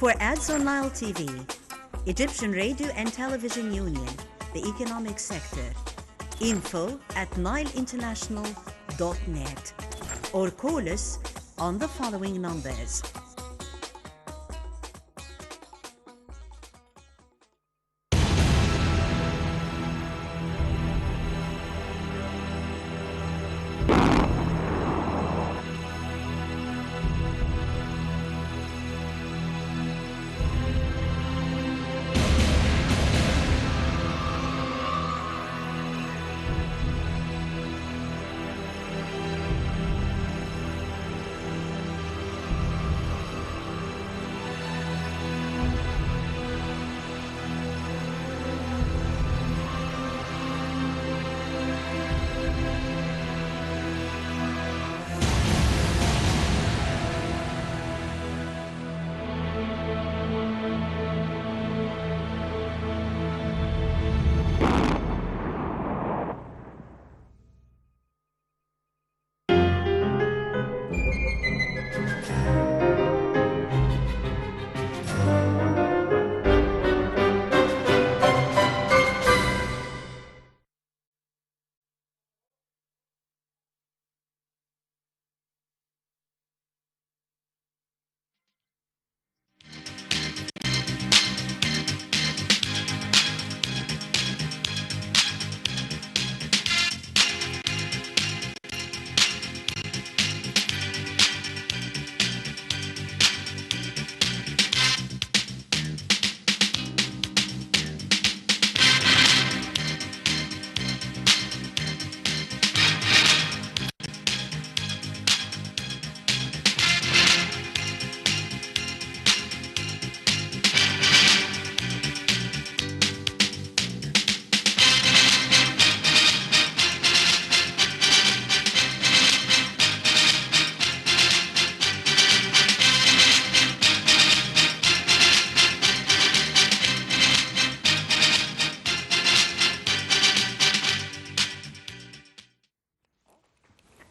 For ads on Nile TV, Egyptian Radio and Television Union, the economic sector, info@nileinternational.net or call us on the following numbers.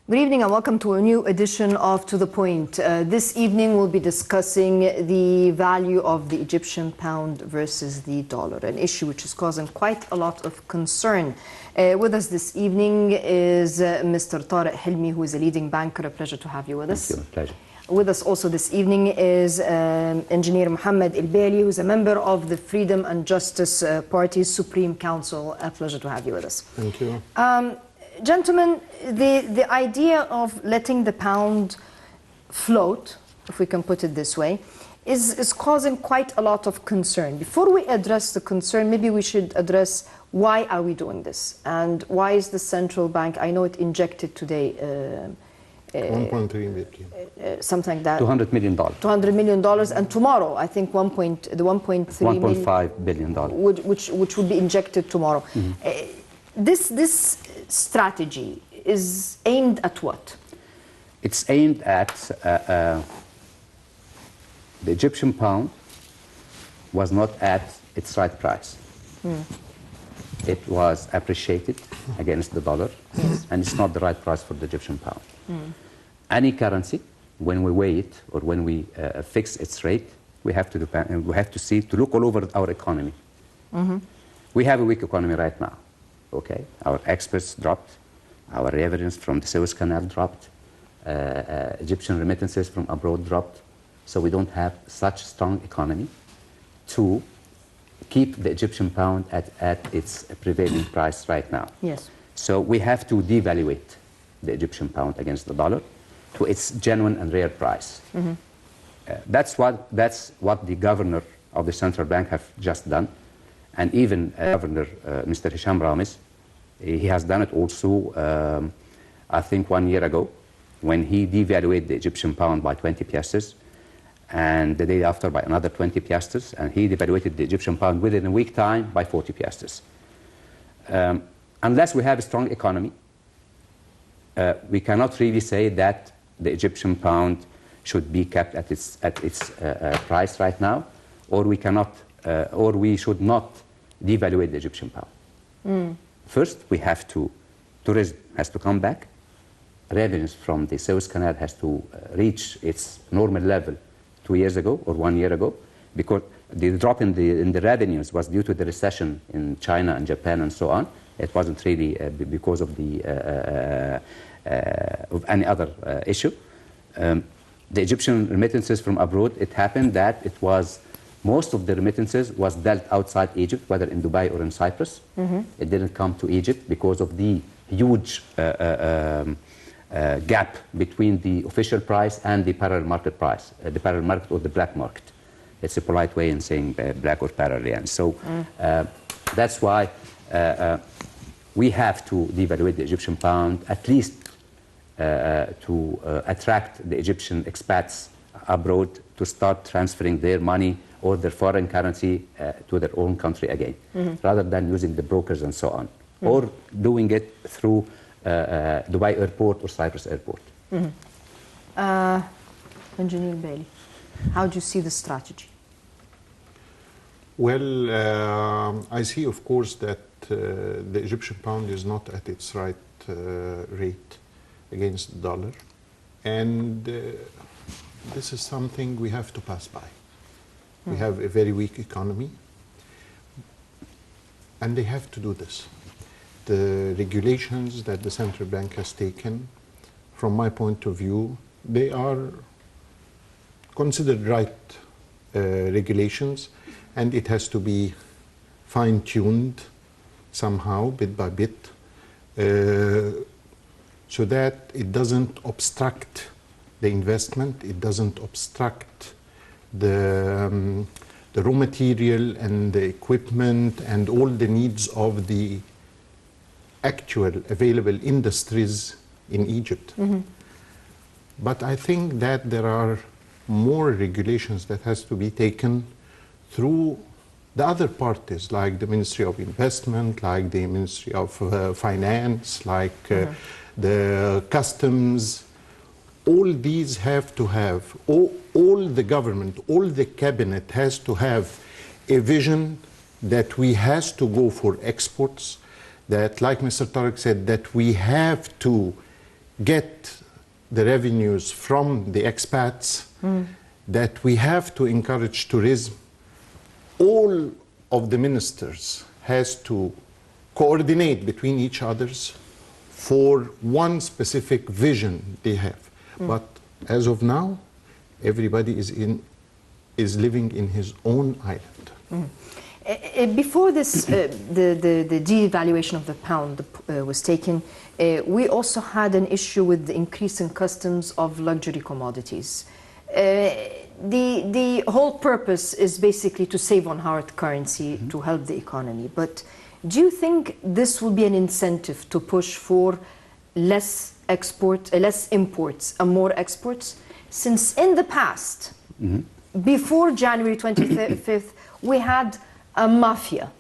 Good evening and welcome to a new edition of To The Point. This evening we'll be discussing the value of the Egyptian pound versus the dollar, an issue which is causing quite a lot of concern. With us this evening is Mr. Tariq Hilmi, who is a leading banker. A pleasure to have you with us. Thank you. Pleasure. With us also this evening is Engineer محمد البيلي, who is a member of the Freedom and Justice Party's Supreme Council. A pleasure to have you with us. Thank you. Gentlemen, the idea of letting the pound float, if we can put it this way, is causing quite a lot of concern. Before we address the concern, maybe we should address why are we doing this and why is the central bank, I know it injected today 1.3 billion. Something like that. $200 million. $200 million, and tomorrow I think the 1.5 billion dollars, which would be injected tomorrow. This strategy is aimed at what? It's aimed at the Egyptian pound was not at its right price. It was appreciated against the dollar, and it's not the right price for the Egyptian pound. Any currency, when we weigh it or when we fix its rate, we have to look all over our economy. We have a weak economy right now. Okay, our exports dropped, our revenues from the Suez Canal dropped, Egyptian remittances from abroad dropped, so we don't have such strong economy to keep the Egyptian pound at its prevailing price right now. Yes. So we have to devaluate the Egyptian pound against the dollar to its genuine and rare price. That's what the governor of the central bank have just done. And even Governor Mr. Hisham Ramis, he has done it also, I think 1 year ago, when he devaluated the Egyptian pound by 20 piastres, and the day after by another 20 piastres, and he devaluated the Egyptian pound within a week time by 40 piastres. Unless we have a strong economy, we cannot really say that the Egyptian pound should be kept at its price right now, or we cannot. Or we should not devaluate the Egyptian pound. First, we have tourism has to come back. Revenues from the Suez Canal has to reach its normal level 2 years ago or 1 year ago. because the drop in the revenues was due to the recession in China and Japan and so on. It wasn't really because of any other issue. The Egyptian remittances from abroad, it happened that it was most of the remittances was dealt outside Egypt, whether in Dubai or in Cyprus. It didn't come to Egypt because of the huge gap between the official price and the parallel market price, the parallel market or the black market. It's a polite way in saying black or parallel. And so that's why we have to devaluate the Egyptian pound, at least to attract the Egyptian expats abroad to start transferring their money or their foreign currency to their own country again, rather than using the brokers and so on, or doing it through Dubai airport or Cyprus airport. Engineer Bailey, how do you see the strategy? Well, I see, of course, that the Egyptian pound is not at its right rate against the dollar, and this is something we have to pass by. We have a very weak economy, and they have to do this. The regulations that the central bank has taken, from my point of view, they are considered right regulations, and it has to be fine-tuned somehow, bit by bit, so that it doesn't obstruct the investment, it doesn't obstruct the raw material and the equipment and all the needs of the actual available industries in Egypt. But I think that there are more regulations that has to be taken through the other parties, like the Ministry of Investment, like the Ministry of Finance, like the Customs. All these have to have, all the government, all the cabinet has to have a vision that we has to go for exports, that, like Mr. Tariq said, that we have to get the revenues from the expats, that we have to encourage tourism. All of the ministers has to coordinate between each others for one specific vision they have. But as of now, everybody is living in his own island. Before this, the devaluation of the pound was taken, we also had an issue with the increase in customs of luxury commodities. The whole purpose is basically to save on hard currency to help the economy. But do you think this will be an incentive to push for less imports and more exports? Since in the past, before January 25th, we had a mafia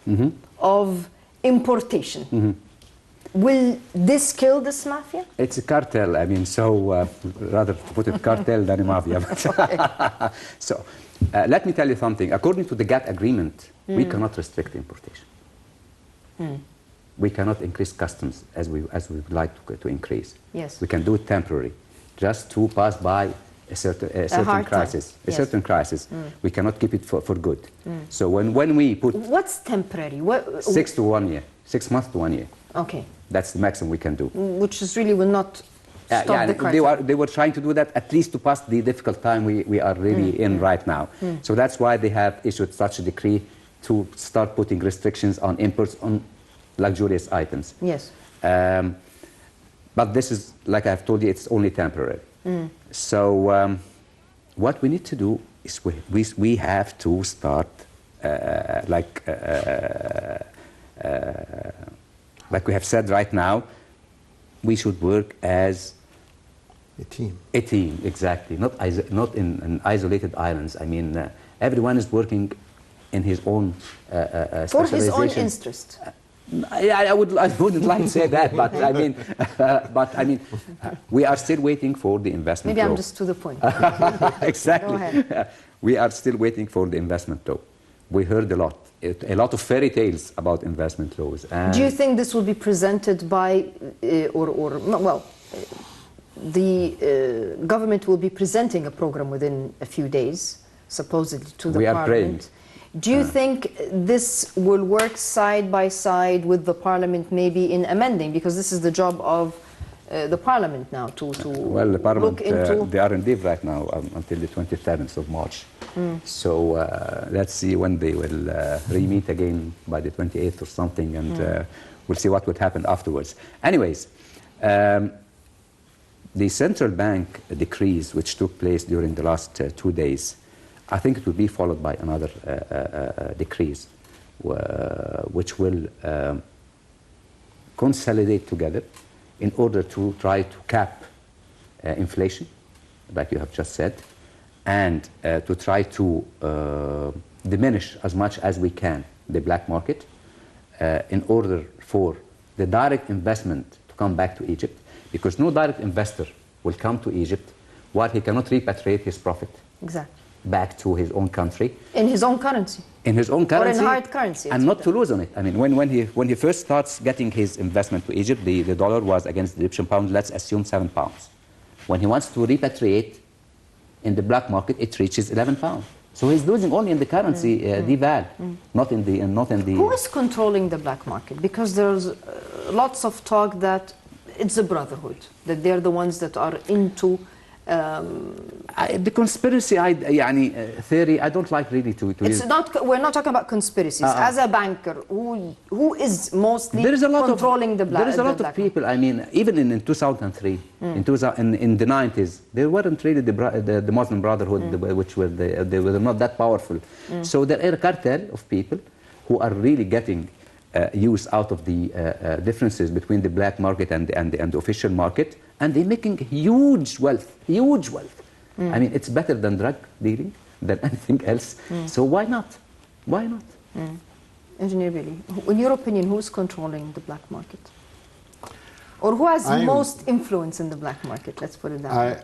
of importation. Will this kill this mafia? It's a cartel. I mean, so rather to put it cartel than a mafia. So let me tell you something. According to the GATT agreement, we cannot restrict importation. We cannot increase customs as we would like to increase. Yes. We can do it temporarily, just to pass by a certain crisis. Yes. Certain crisis. We cannot keep it for good. So when we put what's temporary? 6 to 1 year, 6 months to 1 year. Okay. That's the maximum we can do. Which is really will not stop the crisis. They were trying to do that at least to pass the difficult time we are really in right now. So that's why they have issued such a decree to start putting restrictions on imports on luxurious items. Yes. But this is, like I've told you, it's only temporary. So what we need to do is we have to start like we have said right now, we should work as A team. A team, exactly. Not in isolated islands. I mean, everyone is working in his own for his own interest. I wouldn't like to say that, but I mean, we are still waiting for the investment. Maybe law. I'm just to the point. Exactly. Go ahead. We are still waiting for the investment law. We heard a lot of fairy tales about investment laws. Do you think this will be presented by, the government will be presenting a program within a few days, supposedly, to the We are parliament. Do you think this will work side by side with the parliament maybe in amending? Because this is the job of the parliament now to Well, the parliament, look into... they are in leave right now until the 27th of March. So let's see when they will re-meet again by the 28th or something, and we'll see what would happen afterwards. Anyways, the central bank decrees which took place during the last 2 days, I think it will be followed by another decrees which will consolidate together in order to try to cap inflation, like you have just said, and to try to diminish as much as we can the black market in order for the direct investment to come back to Egypt, because no direct investor will come to Egypt while he cannot repatriate his profit back to his own country. In his own currency. In his own currency. Or in hard currency. And not to lose on it. I mean, when he first starts getting his investment to Egypt, the dollar was against the Egyptian pound, let's assume £7. When he wants to repatriate in the black market, it reaches £11. So he's losing only in the currency deval, not in the. Who is controlling the black market? Because there's lots of talk that it's a brotherhood, that they're the ones that are into. The conspiracy theory, I don't like really to it's use. not. We're not talking about conspiracies. As a banker, who is mostly controlling the black? There is a lot of people. I mean, even in 2003, in the 90s, there weren't really the Muslim Brotherhood, which were they were not that powerful. So there are a cartel of people who are really getting use out of the differences between the black market and the official market, and they're making huge wealth. I mean, it's better than drug dealing, than anything else. So why not? Why not? Engineer Billy, in your opinion, who's controlling the black market? Or who has most influence in the black market? Let's put it that way.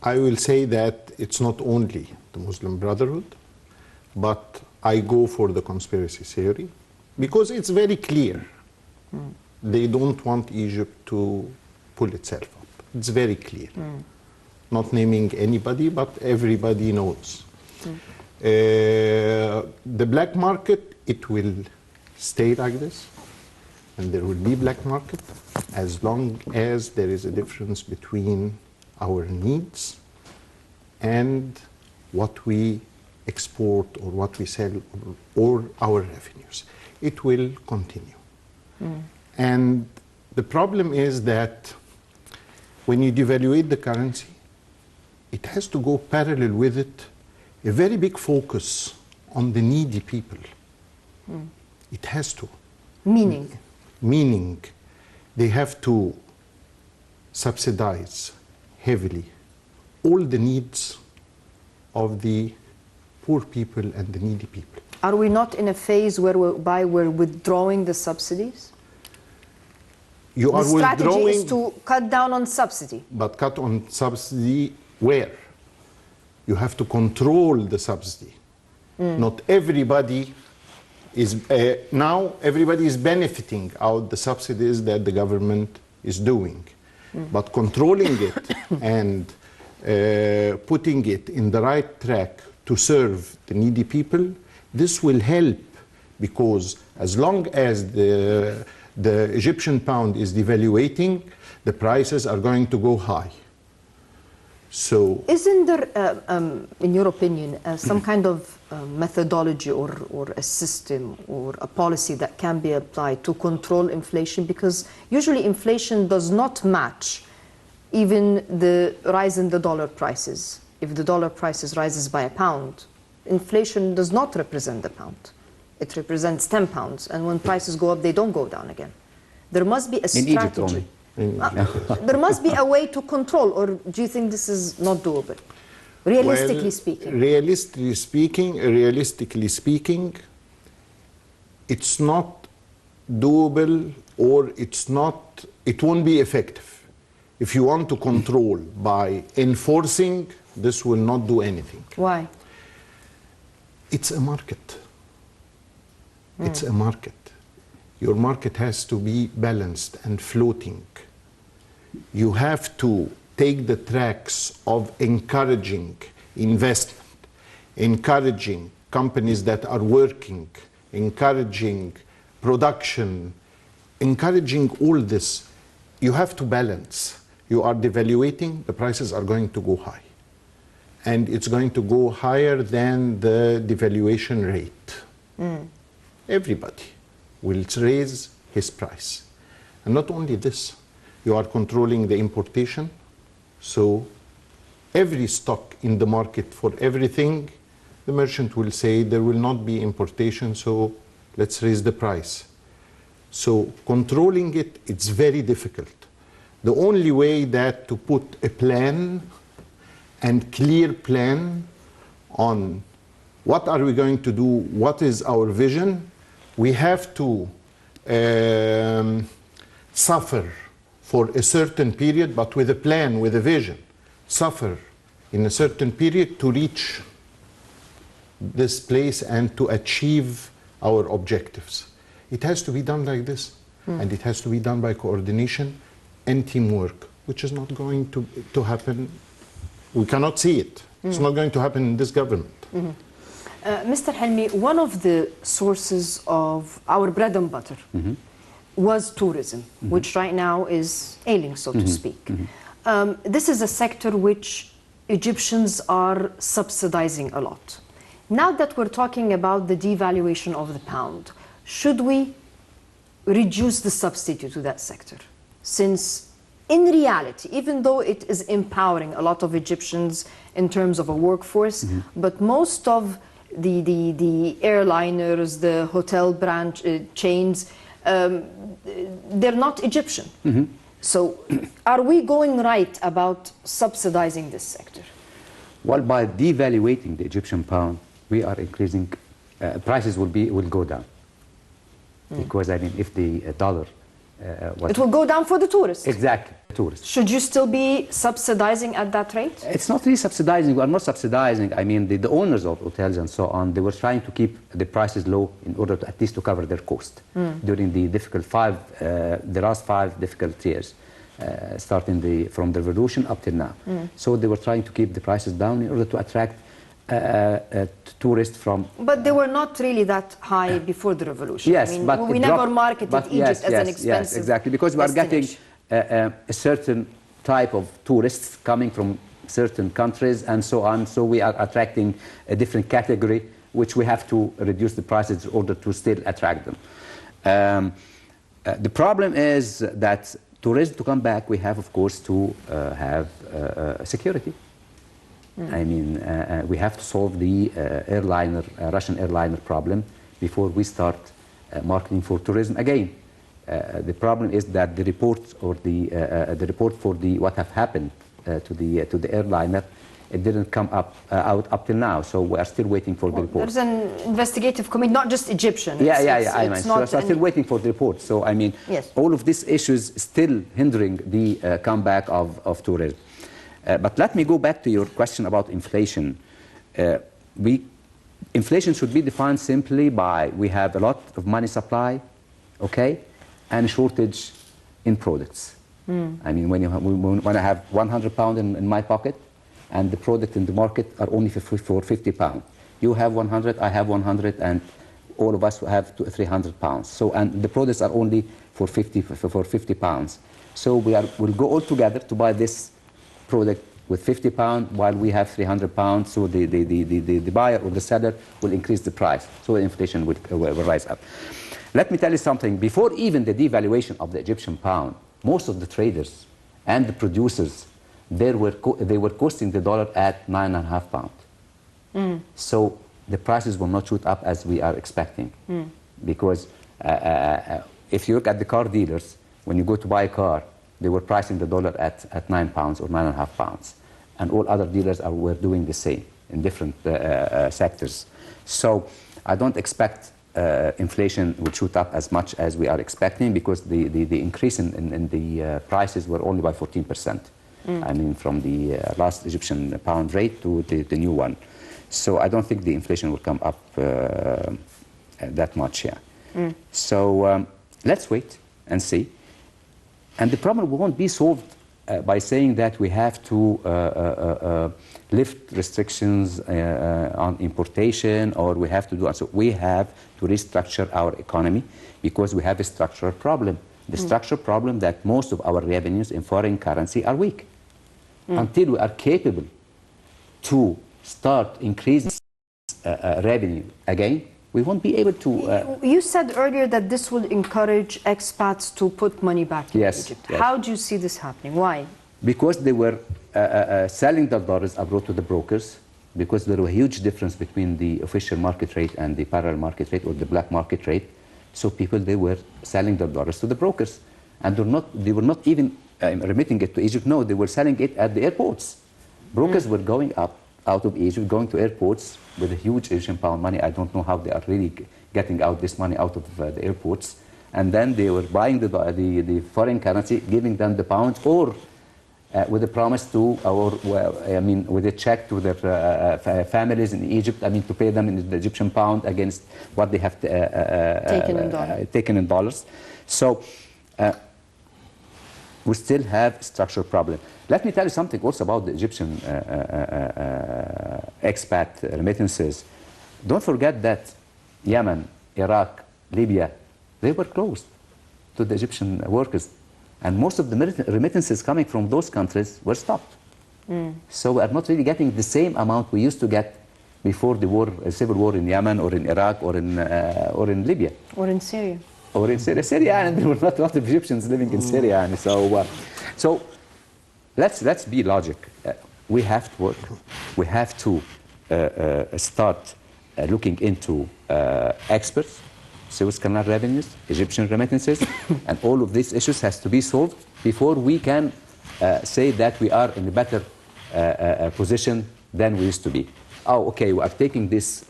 I will say that it's not only the Muslim Brotherhood, but I go for the conspiracy theory, because it's very clear. They don't want Egypt to pull itself up. It's very clear. Not naming anybody, but everybody knows. The black market, it will stay like this, and there will be black market as long as there is a difference between our needs and what we export or what we sell or our revenues. It will continue. And the problem is that when you devaluate the currency, it has to go parallel with it a very big focus on the needy people. It has to. Meaning? Meaning they have to subsidize heavily all the needs of the poor people and the needy people. Are we not in a phase whereby we're withdrawing the subsidies? You are withdrawing. The strategy is to cut down on subsidy. But cut on subsidy where? You have to control the subsidy. Not everybody is, now everybody is benefiting out the subsidies that the government is doing. But controlling it and putting it in the right track to serve the needy people, this will help, because as long as the Egyptian pound is devaluating, the prices are going to go high. So, isn't there, in your opinion, some kind of methodology or a system or a policy that can be applied to control inflation? Because usually inflation does not match even the rise in the dollar prices. If the dollar prices rises by £1, inflation does not represent the pound. It represents 10 pounds, and when prices go up, they don't go down again. There must be a strategy. In Egypt only. There must be a way to control, or do you think this is not doable? Realistically speaking. Realistically speaking, it's not doable, or it won't be effective. If you want to control by enforcing, this will not do anything. Why? It's a market. It's a market. Your market has to be balanced and floating. You have to take the tracks of encouraging investment, encouraging companies that are working, encouraging production, encouraging all this, you have to balance. You are devaluating, the prices are going to go high. And it's going to go higher than the devaluation rate. Everybody will raise his price. And not only this, you are controlling the importation. So every stock in the market for everything, the merchant will say there will not be importation, so let's raise the price. So controlling it, it's very difficult. The only way that to put a plan and clear plan on what are we going to do, what is our vision, we have to suffer for a certain period, but with a plan, with a vision, suffer in a certain period to reach this place and to achieve our objectives. It has to be done like this, and it has to be done by coordination and teamwork, which is not going to happen. We cannot see it. It's not going to happen in this government. Mr. Helmi, one of the sources of our bread and butter was tourism, which right now is ailing, so to speak. This is a sector which Egyptians are subsidizing a lot. Now that we're talking about the devaluation of the pound, should we reduce the subsidy to that sector? Since in reality, even though it is empowering a lot of Egyptians in terms of a workforce, but most of the airliners, the hotel branch chains, they're not Egyptian. So are we going right about subsidizing this sector? Well, by devaluating the Egyptian pound, we are increasing, prices will go down. Because, I mean, if the dollar... it will go down for the tourists. Exactly, tourists. Should you still be subsidizing at that rate? It's not really subsidizing. We are not subsidizing. I mean, the owners of hotels and so on, they were trying to keep the prices low in order to at least to cover their cost during the difficult the last 5 difficult years, starting from the revolution up till now. So they were trying to keep the prices down in order to attract tourists from... But they were not really that high before the revolution. Yes, I mean, but we never marketed Egypt as an expensive Yes, exactly, because we are getting a certain type of tourists coming from certain countries and so on, so we are attracting a different category, which we have to reduce the prices in order to still attract them. The problem is that tourism to come back, we have, of course, to have security. I mean, we have to solve the Russian airliner problem before we start marketing for tourism again. The problem is that the report or the report for what have happened to the airliner, it didn't come out up till now. So we are still waiting for the report. There's an investigative committee, not just Egyptian. I mean, so we are still waiting for the report. So I mean, all of these issues still hindering the comeback of tourism. But let me go back to your question about inflation. Inflation should be defined simply by we have a lot of money supply, okay, and shortage in products. I mean, when I have £100 in my pocket, and the product in the market are only for £50. You have 100, I have 100, and all of us have £300. So, and the products are only for £50. So we'll go all together to buy this product with £50 while we have £300. So the buyer or the seller will increase the price. So the inflation will rise up. Let me tell you something. Before even the devaluation of the Egyptian pound, most of the traders and the producers, they were costing the dollar at £9.5. So the prices will not shoot up as we are expecting. Because if you look at the car dealers, when you go to buy a car, they were pricing the dollar at £9 or £9.5. And all other dealers were doing the same in different sectors. So I don't expect inflation will shoot up as much as we are expecting, because the increase in the prices were only by 14%. I mean, from the last Egyptian pound rate to the new one. So I don't think the inflation will come up that much, So let's wait and see. And the problem won't be solved by saying that we have to lift restrictions on importation, or we have to do so, we have to restructure our economy because we have a structural problem. The structural problem that most of our revenues in foreign currency are weak. Until we are capable to start increasing revenue again, we won't be able to... You said earlier that this will encourage expats to put money back in Egypt. Yes. How do you see this happening? Why? Because they were selling the dollars abroad to the brokers, because there was a huge difference between the official market rate and the parallel market rate or the black market rate. So people, they were selling the dollars to the brokers. And they were not even remitting it to Egypt. No, they were selling it at the airports. Brokers were going out of Egypt, going to airports with a huge Egyptian pound money. I don't know how they are really getting out this money out of the airports. And then they were buying the foreign currency, giving them the pounds, or with a promise to, with a check to their families in Egypt, to pay them in the Egyptian pound against what they have taken in dollars. So we still have structural problem. Let me tell you something also about the Egyptian expat remittances. Don't forget that Yemen, Iraq, Libya, they were closed to the Egyptian workers. And most of the remittances coming from those countries were stopped. So we are not really getting the same amount we used to get before the war, civil war in Yemen or in Iraq or in Libya. Or in Syria. Or in Syria, and there were not a lot of Egyptians living in Syria. And so let's be logic. We have to work. We have to start looking into experts, Suez Canal revenues, Egyptian remittances, and all of these issues has to be solved before we can say that we are in a better position than we used to be. Oh, okay, we are taking this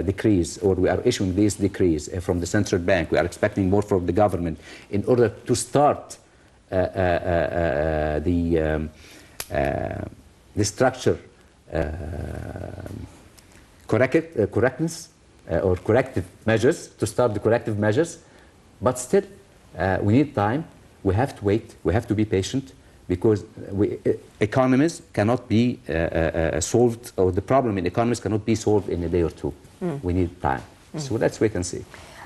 decrees, or we are issuing this decrees from the central bank. We are expecting more from the government in order to start the structure correctness or corrective measures, to start the corrective measures. But still, we need time. We have to wait. We have to be patient, because economies cannot be solved, or the problem in economies cannot be solved in a day or two. We need time. So let's wait and see.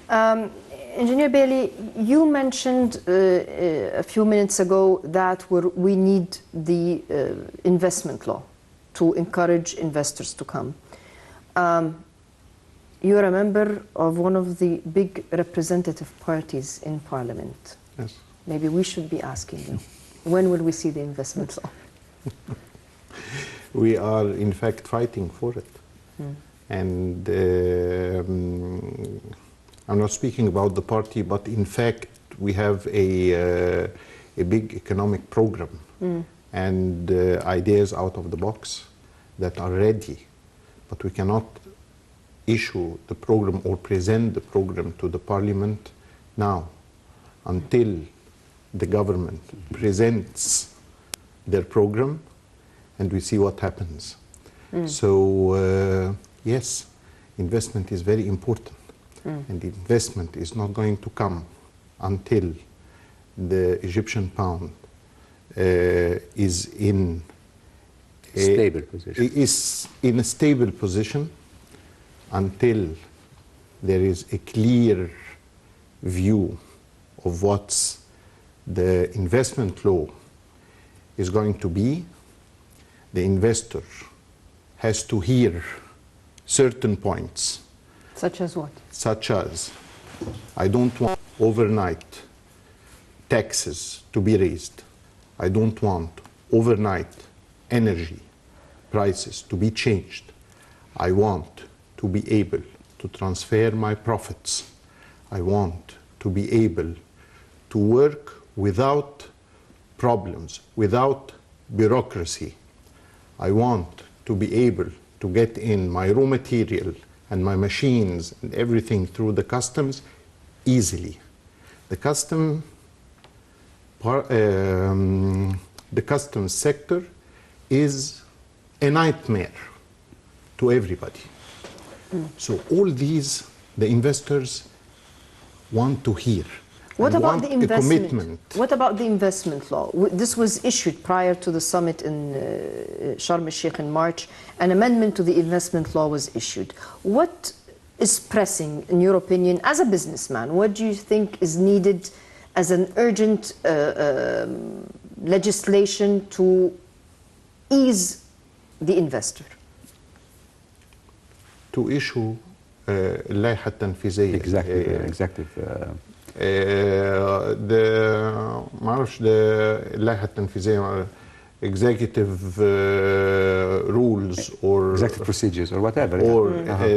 Engineer Bailey, you mentioned a few minutes ago that we need the investment law to encourage investors to come. You're a member of one of the big representative parties in Parliament. Yes. Maybe we should be asking you, when will we see the investment law? We are, in fact, fighting for it. And I'm not speaking about the party, but in fact, we have a big economic program and ideas out of the box that are ready, but we cannot issue the program or present the program to the Parliament now until the government presents their program and we see what happens. So yes, investment is very important, and investment is not going to come until the Egyptian pound is in a stable position, until there is a clear view of what's the investment law is going to be. The investor has to hear certain points. Such as what? Such as, I don't want overnight taxes to be raised. I don't want overnight energy prices to be changed. I want to be able to transfer my profits. I want to be able to work without problems, without bureaucracy. I want to be able to get in my raw material and my machines and everything through the customs easily. The customs sector is a nightmare to everybody. So all these, the investors want to hear. What and about want the a investment? commitment. What about the investment law? This was issued prior to the summit in Sharm el-Sheikh in March. An amendment to the investment law was issued. What is pressing, in your opinion, as a businessman? What do you think is needed as an urgent legislation to ease the investor? To issue اللائحة التنفيذية. Executive. ما اعرفش اللائحة التنفيذية executive rules or executive procedures or whatever. Or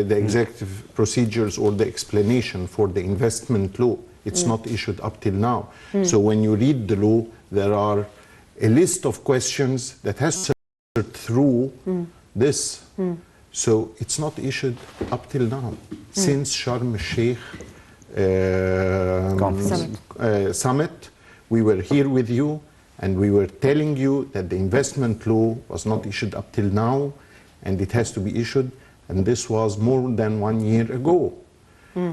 the executive procedures or the explanation for the investment law. It's not issued up till now. So when you read the law, there are a list of questions that has to go through this. So it's not issued up till now. Since Sharm el-Sheikh summit, we were here with you and we were telling you that the investment law was not issued up till now and it has to be issued, and this was more than 1 year ago.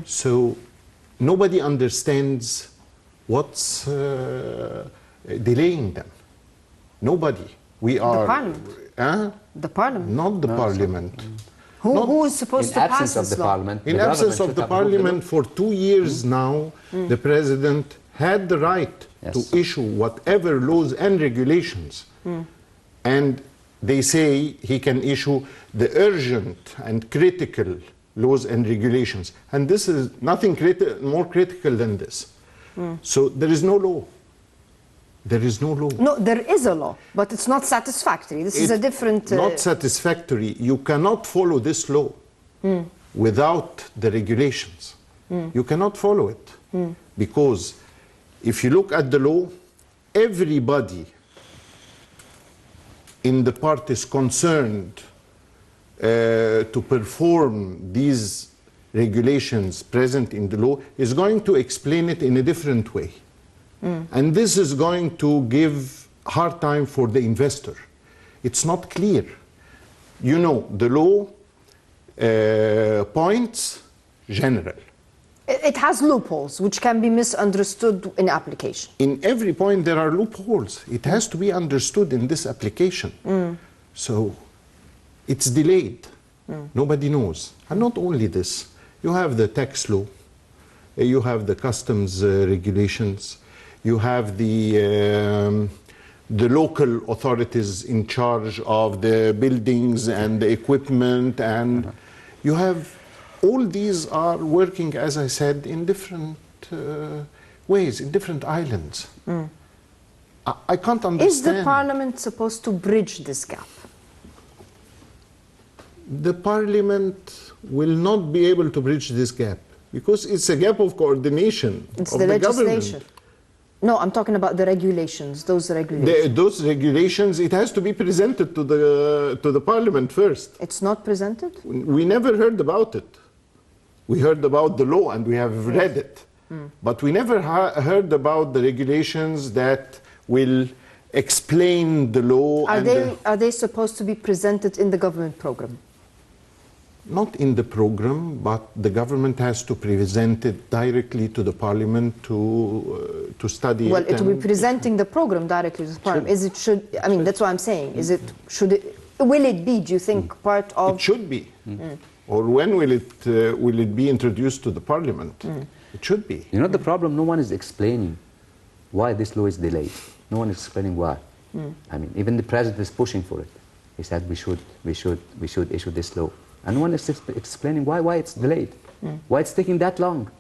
So nobody understands what's delaying them. Nobody. We are... The Parliament. The Parliament. Not the Parliament. Who is supposed to pass absence of this the law? Parliament. In absence of the Parliament, for 2 years now, the President had the right to issue whatever laws and regulations. And they say he can issue the urgent and critical laws and regulations. And this is nothing more critical than this. So there is no law. There is no law. No, there is a law, but it's not satisfactory. This is a different... Not satisfactory. You cannot follow this law without the regulations. You cannot follow it. Because if you look at the law, everybody in the parties concerned to perform these regulations present in the law is going to explain it in a different way. And this is going to give hard time for the investor. It's not clear. You know, the law points general. It has loopholes, which can be misunderstood in application. In every point there are loopholes. It has to be understood in this application. So it's delayed. Nobody knows. And not only this, you have the tax law, you have the customs regulations, you have the local authorities in charge of the buildings and the equipment, and you have all these are working, as I said, in different ways, in different islands. I can't understand. Is the Parliament supposed to bridge this gap? The Parliament will not be able to bridge this gap because it's a gap of coordination It's of the legislation. government. No, I'm talking about the regulations, those regulations. Those regulations, it has to be presented to the Parliament first. It's not presented? We never heard about it. We heard about the law and we have read it. But we never heard about the regulations that will explain the law. Are they supposed to be presented in the government program? Not in the program, but the government has to present it directly to the Parliament to study it. Well, it will be presenting the program directly to the Parliament. I mean, that's what I'm saying. Will it be, do you think, part of... It should be. Or when will it be introduced to the Parliament? It should be. You know the problem? No one is explaining why this law is delayed. No one is explaining why. I mean, even the President is pushing for it. He said we should issue this law. And no one is explaining why it's delayed, why it's taking that long.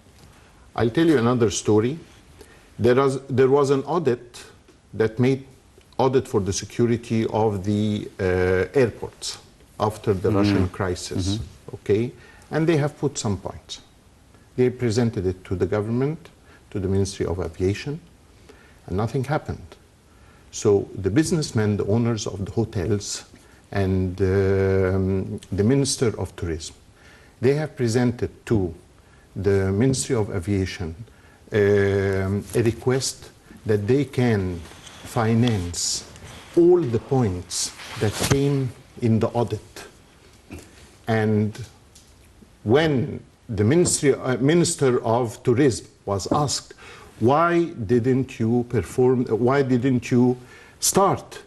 I'll tell you another story. There was an audit that made audit for the security of the airports after the Russian crisis, okay? And they have put some points. They presented it to the government, to the Ministry of Aviation, and nothing happened. So the businessmen, the owners of the hotels, and the Minister of Tourism, they have presented to the Ministry of Aviation a request that they can finance all the points that came in the audit. And when the Minister of Tourism was asked, why didn't you perform, why didn't you start?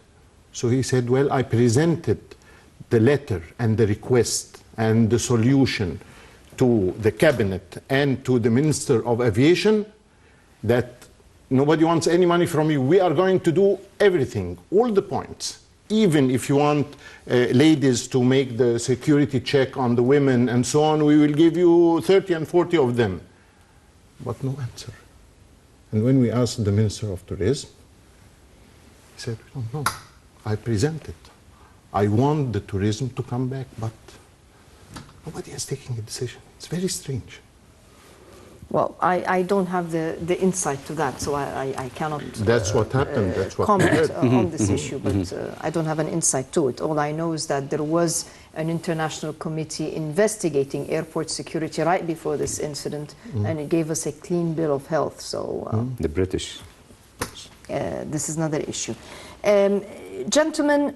So he said, well, I presented the letter and the request and the solution to the cabinet and to the Minister of Aviation that nobody wants any money from you. We are going to do everything, all the points. Even if you want ladies to make the security check on the women and so on, we will give you 30 and 40 of them. But no answer. And when we asked the Minister of Tourism, he said, we don't know. I presented. I want the tourism to come back, but nobody is taking a decision. It's very strange. Well, I don't have the insight to that, so I cannot That's what happened. That's what comment on this issue, but I don't have an insight to it. All I know is that there was an international committee investigating airport security right before this incident, and it gave us a clean bill of health. So The British. this is another issue. Gentlemen,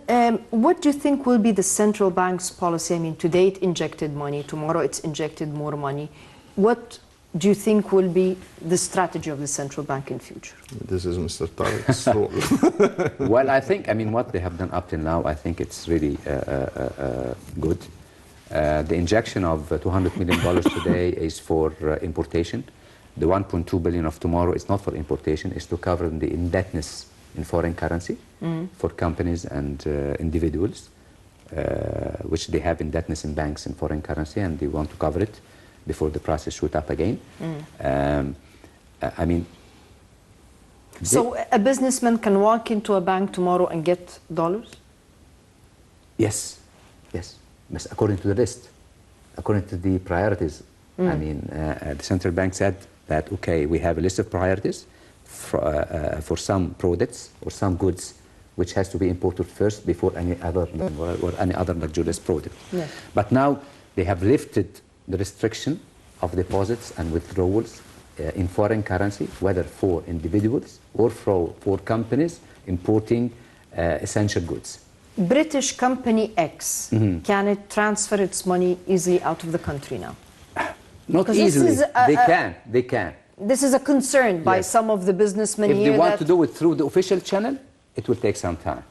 what do you think will be the central bank's policy? I mean, today it injected money, tomorrow it's injected more money. What do you think will be the strategy of the central bank in future? This is Mr. Tariq's role. Well, I think, I mean, what they have done up till now, I think it's really good. The injection of $200 million today is for importation. The 1.2 billion of tomorrow is not for importation, it's to cover the indebtedness in foreign currency for companies and individuals, which they have indebtedness in banks in foreign currency, and they want to cover it before the prices shoot up again. I mean... So a businessman can walk into a bank tomorrow and get dollars? Yes, yes, but according to the list, according to the priorities. I mean, the central bank said that, okay, we have a list of priorities for some products or some goods which has to be imported first before any other or any other luxurious product. Yes. But now they have lifted the restriction of deposits and withdrawals in foreign currency, whether for individuals or for companies importing essential goods. British company X, can it transfer its money easily out of the country now? Not Because easily. this is They can. This is a concern by Yes. some of the businessmen If here. they want that to do it through the official channel, it will take some time.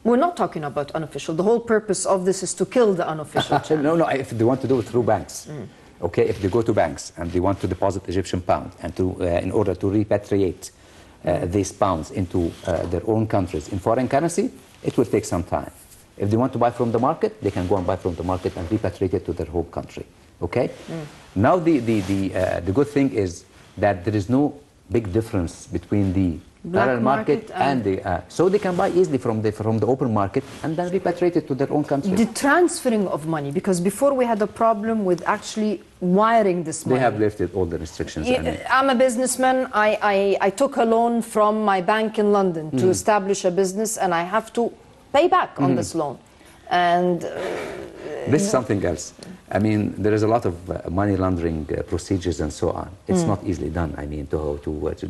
we're not talking about unofficial. The whole purpose of this is to kill the unofficial channel. No, if they want to do it through banks. Okay, if they go to banks and they want to deposit Egyptian pound and to, in order to repatriate these pounds into their own countries in foreign currency, it will take some time. If they want to buy from the market, they can go and buy from the market and repatriate it to their home country. Okay? Now the good thing is that there is no big difference between the Black parallel market market and the so they can buy easily from the open market and then repatriate it to their own country. The transferring of money, because before we had a problem with actually wiring this money. They have lifted all the restrictions. I mean. I'm a businessman. I took a loan from my bank in London to establish a business, and I have to pay back on this loan. And this is something else. I mean, there is a lot of money laundering procedures and so on. It's not easily done. I mean,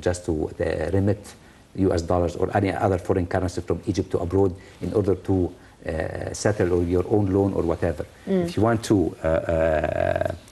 just to remit US dollars or any other foreign currency from Egypt to abroad in order to settle your own loan or whatever. If you want to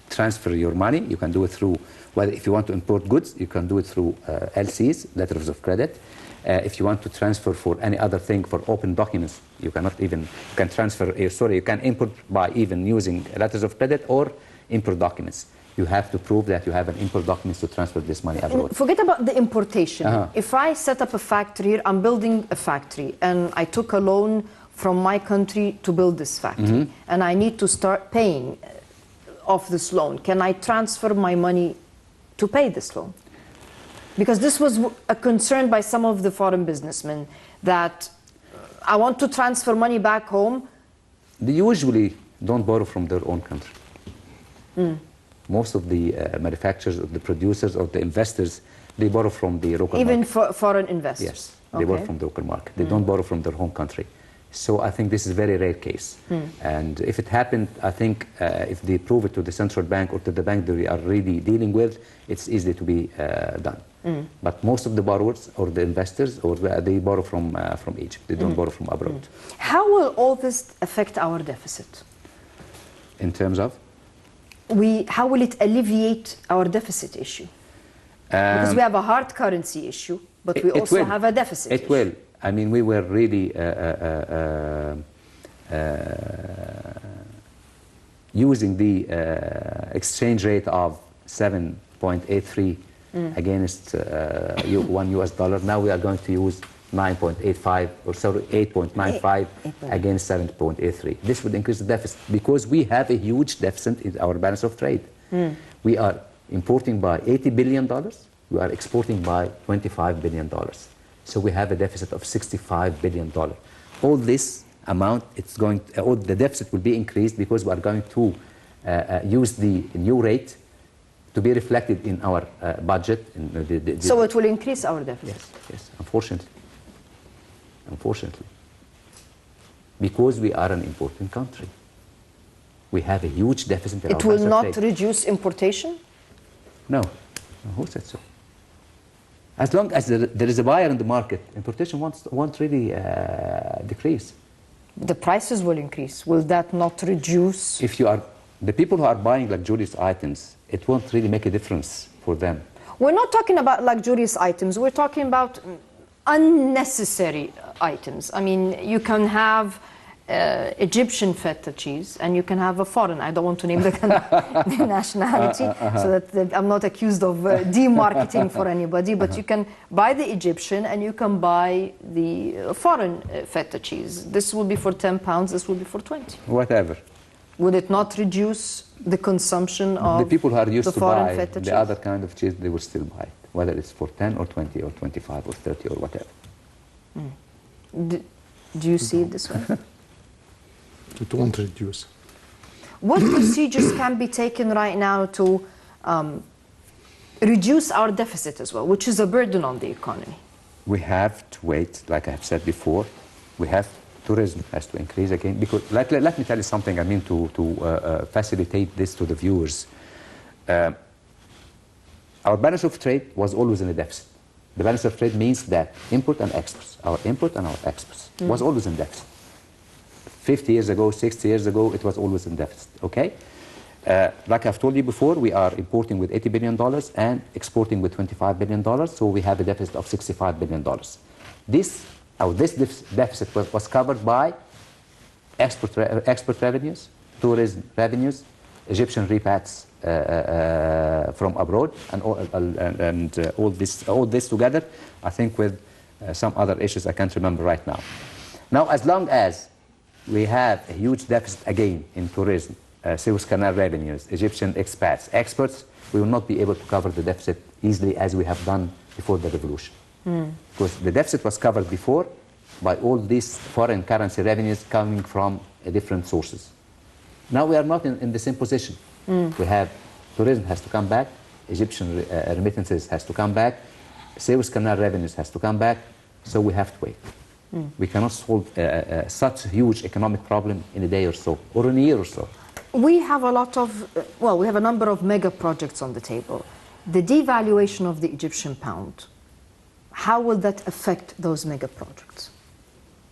transfer your money, you can do it through, well, if you want to import goods, you can do it through LCs, letters of credit. If you want to transfer for any other thing, for open documents, you cannot even, you can transfer, you can import by even using letters of credit or import documents. You have to prove that you have an import documents to transfer this money abroad. forget about the importation. If I set up a factory here, I'm building a factory, and I took a loan from my country to build this factory, and I need to start paying off this loan. Can I transfer my money to pay this loan? Because this was a concern by some of the foreign businessmen, that I want to transfer money back home. They usually don't borrow from their own country. Most of the manufacturers, or the producers, or the investors, they borrow from the local market. Even for foreign investors? Yes, they borrow from the local market. They don't borrow from their home country. So I think this is a very rare case. And if it happened, I think if they prove it to the central bank or to the bank that we are really dealing with, it's easy to be done. But most of the borrowers or the investors, or they borrow from Egypt. They don't borrow from abroad. How will all this affect our deficit? In terms of? How will it alleviate our deficit issue? Because we have a hard currency issue, but we also have a deficit issue. It will. I mean, we were really using the exchange rate of 7.83 against one US dollar. Now we are going to use 9.85 or sorry 8.95 against 7.83. This would increase the deficit because we have a huge deficit in our balance of trade. We are importing by $80 billion. We are exporting by $25 billion. So we have a deficit of $65 billion. All this amount, all the deficit will be increased because we are going to use the new rate to be reflected in our budget. So it will increase our deficit? Yes, unfortunately. Unfortunately. Because we are an importing country. We have a huge deficit in our balance of trade. It will not reduce importation? No. Who said so? As long as there is a buyer in the market, importation won't really decrease. The prices will increase. Will that not reduce? If you are the people who are buying luxurious items, it won't really make a difference for them. We're not talking about luxurious items. We're talking about unnecessary items. I mean, you can have Egyptian feta cheese and you can have a foreign, I don't want to name the nationality so that I'm not accused of demarketing for anybody, but you can buy the Egyptian and you can buy the foreign feta cheese. This will be for £10, this will be for 20. Whatever. Would it not reduce the consumption of the people who are used the to foreign buy feta cheese? the other kind of cheese, they will still buy it, whether it's for 10 or 20 or 25 or 30 or whatever. Do you see it this way? It won't reduce. What procedures can be taken right now to reduce our deficit as well, which is a burden on the economy? We have to wait, like I have said before. We have tourism has to increase again because let me tell you something. I mean to facilitate this to the viewers. Our balance of trade was always in a deficit. The balance of trade means that import and exports, our import and our exports, was always in deficit. 50 years ago, 60 years ago, it was always in deficit, okay? Like I've told you before, we are importing with $80 billion and exporting with $25 billion, so we have a deficit of $65 billion. This deficit was covered by export revenues, tourism revenues, Egyptian repats from abroad, and all this together, I think with some other issues I can't remember right now. Now, as long as we have a huge deficit again in tourism, Suez Canal revenues, Egyptian expats, exports, we will not be able to cover the deficit easily as we have done before the revolution. Because the deficit was covered before by all these foreign currency revenues coming from different sources. Now we are not in the same position. We have tourism has to come back, Egyptian remittances has to come back, Suez Canal revenues has to come back, so we have to wait. We cannot solve such a huge economic problem in a day or so, or in a year or so. We have a lot of, we have a number of mega projects on the table. The devaluation of the Egyptian pound, how will that affect those mega projects?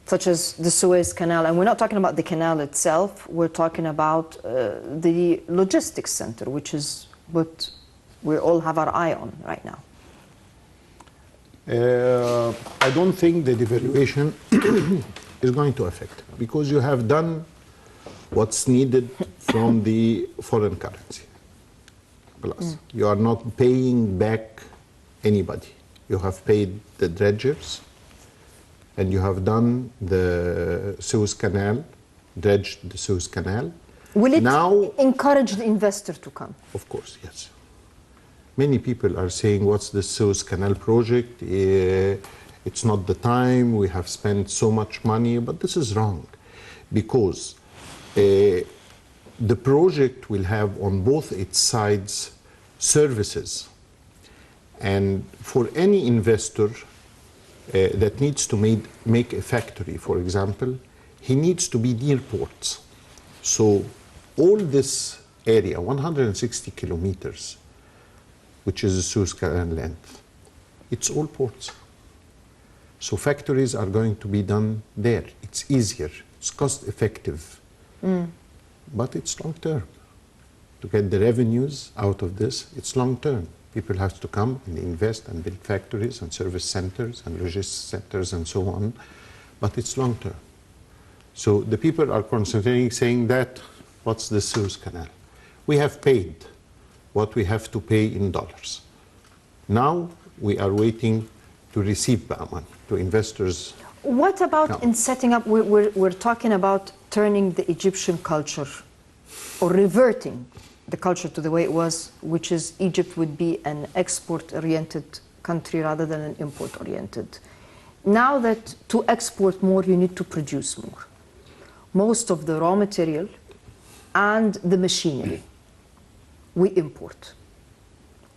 Such as the Suez Canal, and we're not talking about the canal itself, we're talking about the logistics center, which is what we all have our eye on right now. I don't think the devaluation is going to affect, because you have done what's needed from the foreign currency. Plus, you are not paying back anybody. You have paid the dredgers, and you have done the Suez Canal, dredged the Suez Canal. Will it now encourage the investor to come? Of course, yes. Many people are saying, what's the Suez Canal project? It's not the time, we have spent so much money, but this is wrong. Because the project will have on both its sides services. And for any investor that needs to make a factory, for example, he needs to be near ports. So all this area, 160 kilometers, which is the Suez Canal length, it's all ports. So factories are going to be done there. It's easier, it's cost effective, but it's long term. To get the revenues out of this, it's long term. People have to come and invest and build factories and service centers and logistics centers and so on, but it's long term. So the people are concentrating, saying that, what's the Suez Canal? We have paid what we have to pay in dollars. Now we are waiting to receive that money to investors. What about in setting up, we're talking about turning the Egyptian culture or reverting the culture to the way it was, which is Egypt would be an export-oriented country rather than an import-oriented. Now that to export more, you need to produce more. Most of the raw material and the machinery we import,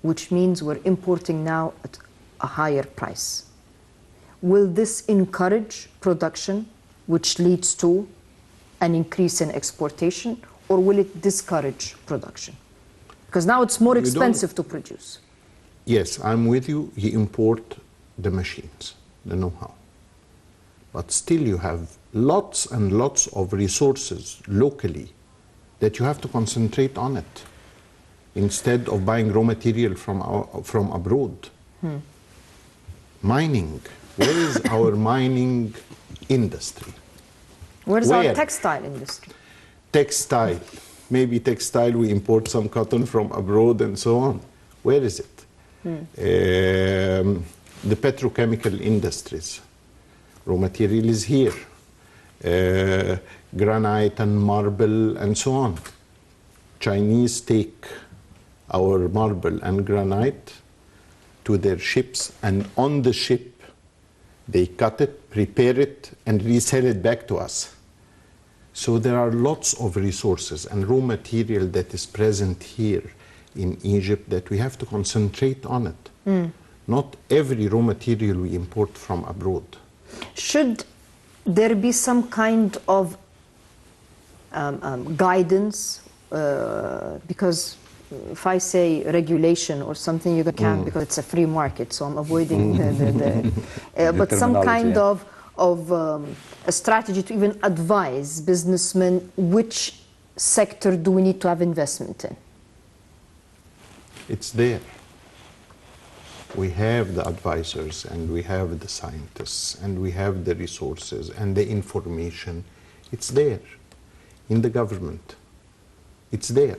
which means we're importing now at a higher price. Will this encourage production, which leads to an increase in exportation, or will it discourage production? Because now it's more expensive to produce. Yes, I'm with you. You import the machines, the know-how. But still you have lots and lots of resources locally that you have to concentrate on it instead of buying raw material from abroad. Mining. Where is our mining industry? Where's our textile industry? Textile. Maybe textile, we import some cotton from abroad and so on. Where is it? The petrochemical industries. Raw material is here. Granite and marble and so on. Chinese take our marble and granite to their ships, and on the ship they cut it, prepare it, and resell it back to us. So there are lots of resources and raw material that is present here in Egypt that we have to concentrate on it. Not every raw material we import from abroad. Should there be some kind of guidance? Because if I say regulation or something, you can't because it's a free market, so I'm avoiding but some kind of a strategy to even advise businessmen which sector do we need to have investment in? It's there. We have the advisors and we have the scientists and we have the resources and the information. It's there in the government. It's there.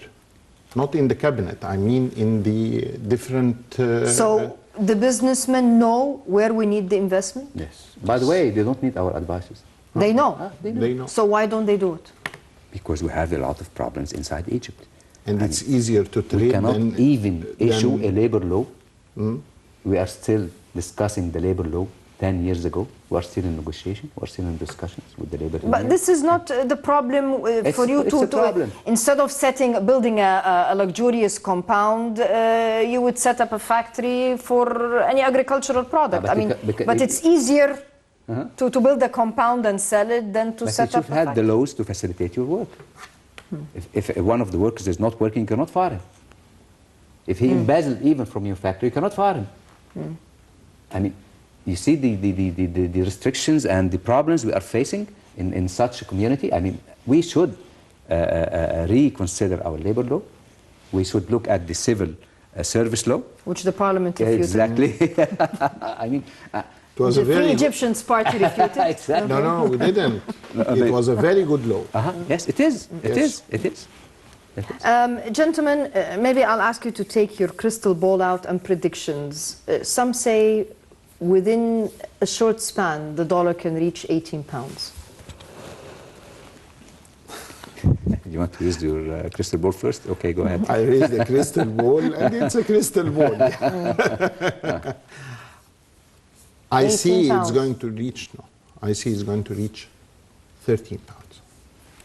Not in the cabinet, I mean in the different... So the businessmen know where we need the investment? Yes. By the way, they don't need our advices. They know. They know. So why don't they do it? Because we have a lot of problems inside Egypt. And it's easier to trade We cannot than, even issue a labor law. Mm. We are still discussing the labor law 10 years ago. We are still in negotiation. We are still in discussions with the labor union. But this is not the problem for you to instead of building a luxurious compound, you would set up a factory for any agricultural product. I mean, but it's easier to build a compound and sell it than to set up a factory. But you have the laws to facilitate your work. If one of the workers is not working, you cannot fire him. If he embezzled even from your factory, you cannot fire him. I mean, you see the restrictions and the problems we are facing in such a community. I mean, we should reconsider our labor law. We should look at the civil service law. Which the parliament refuted. Exactly. I mean... it was a very... Free Egyptians party refuted. Exactly. No, we didn't. It was a very good law. Yes, it is. It is. It is. Gentlemen, maybe I'll ask you to take your crystal ball out and predictions. Some say within a short span, the dollar can reach 18 pounds. You want to use your crystal ball first? Okay, go ahead. I raised the crystal ball, and it's a crystal ball. I see it's going to reach, I see it's going to reach 13 pounds.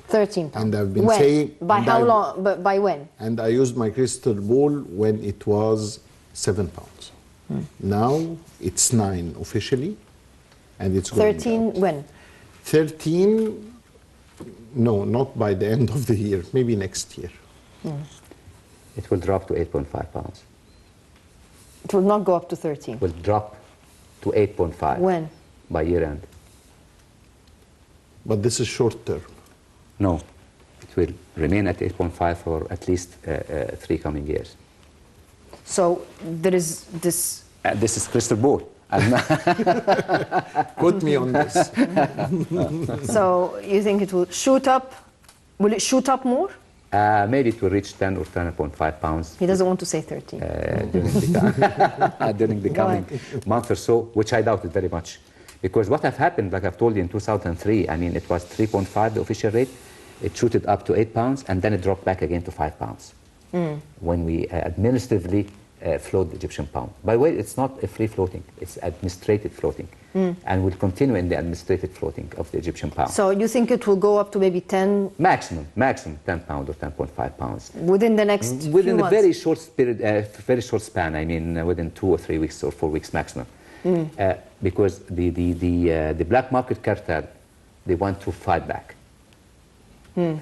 13 pounds. And I've been when? saying... By how long? By when? And I used my crystal ball when it was 7 pounds. Now it's 9 officially, and it's going 13 out. when? 13, no, not by the end of the year, maybe next year. It will drop to 8.5 pounds. It will not go up to 13. It will drop to 8.5. When? By year end. But this is short term. No, it will remain at 8.5 for at least 3 coming years. So there is this... This is crystal ball. Quote me on this. So you think it will shoot up? Will it shoot up more? Maybe it will reach 10 or 10.5 pounds. He doesn't want to say 13. During the coming month or so, which I doubt it very much. Because what have happened, like I've told you in 2003, I mean, it was 3.5, the official rate. It shooted up to 8 pounds, and then it dropped back again to 5 pounds. When we administratively float the Egyptian pound. By the way, it's not a free floating, it's administrated floating. And will continue in the administrated floating of the Egyptian pound. So you think it will go up to maybe 10? Maximum 10 pounds or 10.5 pounds. Within the next Within few a very short period, very short span, I mean within 2 or 3 weeks or 4 weeks maximum. Because the black market cartel, they want to fight back.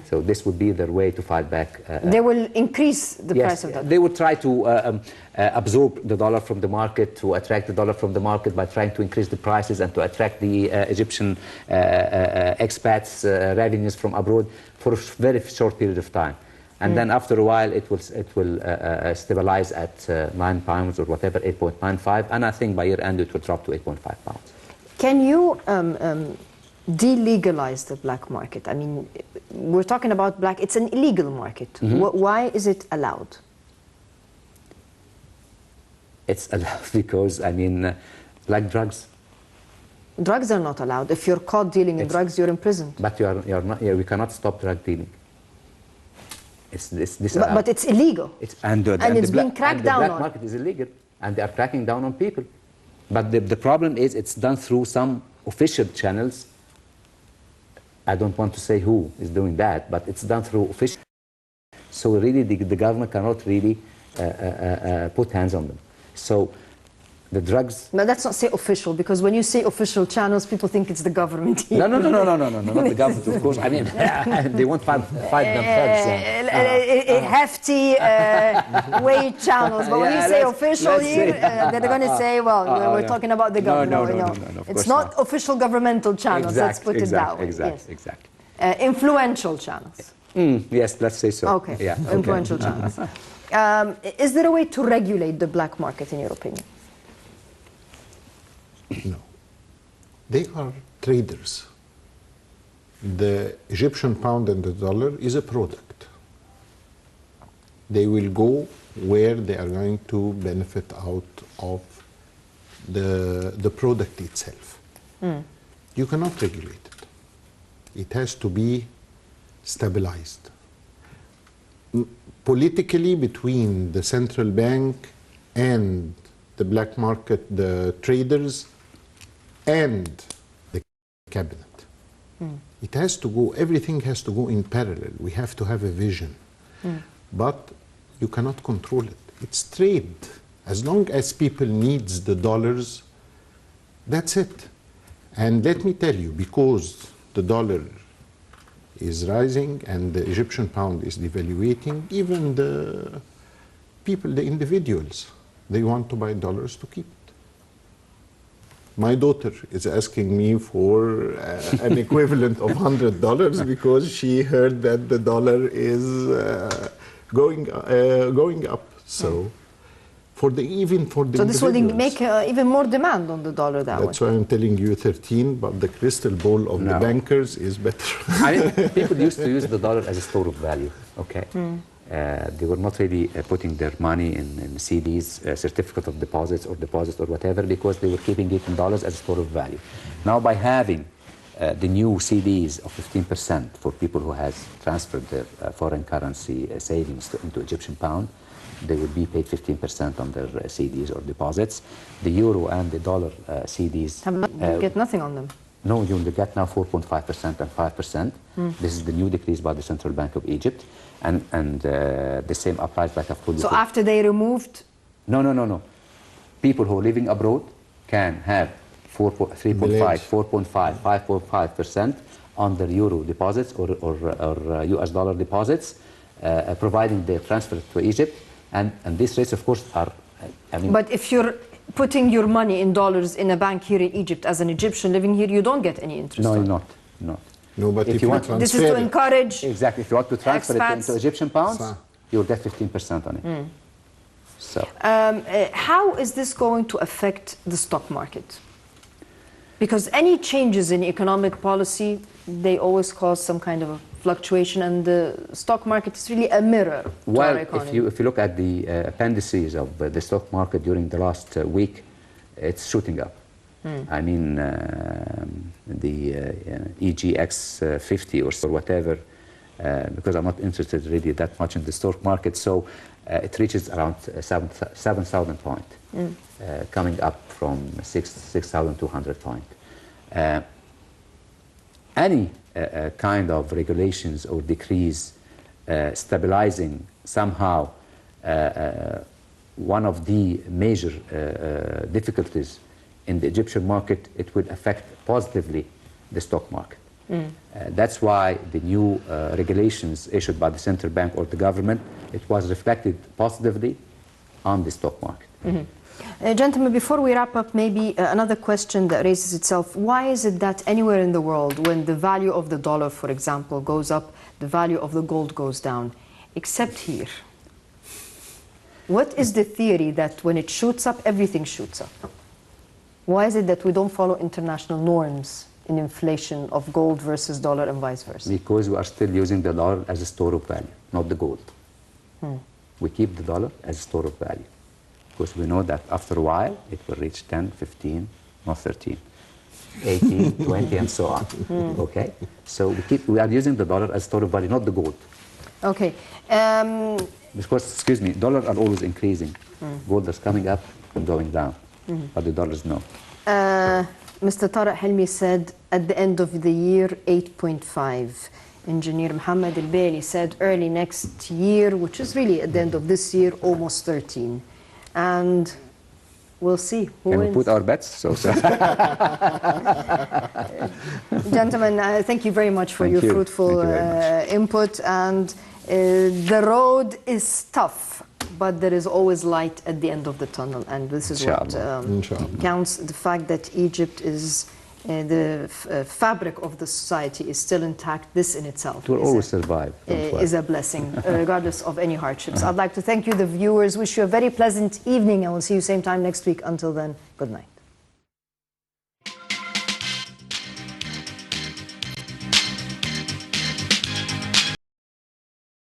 So this would be their way to fight back. They will increase the price of that. They would try to absorb the dollar from the market, to attract the dollar from the market by trying to increase the prices and to attract the Egyptian expats' revenues from abroad for a very short period of time. And then after a while, it will stabilize at 9 pounds or whatever, 8.95. And I think by year end, it will drop to 8.5 pounds. Can you delegalize the black market? I mean, we're talking about black, it's an illegal market. Why is it allowed? It's allowed because, I mean, like drugs. Drugs are not allowed. If you're caught dealing in drugs, you're imprisoned. But you're not, we cannot stop drug dealing. It's disallowed. But it's illegal. And it's being cracked down on. The black market is illegal, and they are cracking down on people. But the problem is it's done through some official channels. I don't want to say who is doing that, but it's done through official. So really, the government cannot really put hands on them. So the drugs. No, let's not say official, because when you say official channels, people think it's the government here. No, not the government, of course. I mean, they won't fight themselves. Hefty wage channels, but when you say official here, they're going to say, well, we're talking about the government. No, it's not official governmental channels, let's put it that way. Exactly. Influential channels. Yes, let's say so. Okay, influential channels. Is there a way to regulate the black market, in your opinion? No. They are traders. The Egyptian pound and the dollar is a product. They will go where they are going to benefit out of the product itself. You cannot regulate it. It has to be stabilized. Politically, between the central bank and the black market, the traders, and the cabinet. It has to go, everything has to go in parallel. We have to have a vision. But you cannot control it. It's trade. As long as people needs the dollars, that's it. And let me tell you, because the dollar is rising and the Egyptian pound is devaluating, even the people, the individuals, they want to buy dollars to keep it. My daughter is asking me for an equivalent of $100 because she heard that the dollar is going up. So, even for the so this will individuals. make even more demand on the dollar that way. That's why I'm telling you 13, but the crystal ball of the bankers is better. I mean, people used to use the dollar as a store of value. Okay. They were not really putting their money in CDs, certificate of deposits or whatever, because they were keeping it in dollars as a store of value. Now, by having the new CDs of 15% for people who has transferred their foreign currency savings into Egyptian pound, they would be paid 15% on their CDs or deposits. The euro and the dollar CDs... You get nothing on them. No, you get now 4.5% and 5%. This is the new decrease by the Central Bank of Egypt. And the same applies, like I've told you. So after they removed? No. People who are living abroad can have 3.5, 4.5, 5.5% on their euro deposits or US dollar deposits, providing they transfer to Egypt. And these rates, of course, are... I mean, but if you're putting your money in dollars in a bank here in Egypt as an Egyptian living here, you don't get any interest. No, on you're not. No, but if you want to this is to encourage. Exactly. If you want to transfer expats. it into Egyptian pounds, you'll get 15% on it. So, how is this going to affect the stock market? Because any changes in economic policy, they always cause some kind of a fluctuation, and the stock market is really a mirror to our economy. If you look at the appendices of the stock market during the last week, it's shooting up. I mean, the EGX 50 or whatever, because I'm not interested really that much in the stock market, so it reaches around 7,000 points, coming up from 6,200 points. Any kind of regulations or decrees stabilizing somehow one of the major difficulties in the Egyptian market, it will affect positively the stock market. That's why the new regulations issued by the central bank or the government, it was reflected positively on the stock market. Gentlemen, before we wrap up, maybe another question that raises itself. Why is it that anywhere in the world, when the value of the dollar, for example, goes up, the value of the gold goes down, except here? What is the theory that when it shoots up, everything shoots up? Why is it that we don't follow international norms in inflation of gold versus dollar and vice versa? Because we are still using the dollar as a store of value, not the gold. We keep the dollar as a store of value, because we know that after a while it will reach 10, 15, not 13, 18, 20, and so on. Okay? So we are using the dollar as a store of value, not the gold. Okay. Because, excuse me, dollars are always increasing. Gold is coming up and going down, but the dollars no. Mr. Tariq Helmi said at the end of the year 8.5. Engineer محمد البيلي said early next year, which is really at the end of this year, almost 13. And we'll see who Can wins. we put our bets? So. Gentlemen, thank you very much for your fruitful input. And the road is tough, but there is always light at the end of the tunnel. And this is what counts. The fact that Egypt is the fabric of the society is still intact, this in itself it will always survive. Is a blessing, regardless of any hardships. I'd like to thank you, the viewers. Wish you a very pleasant evening, and we'll see you same time next week. Until then, good night.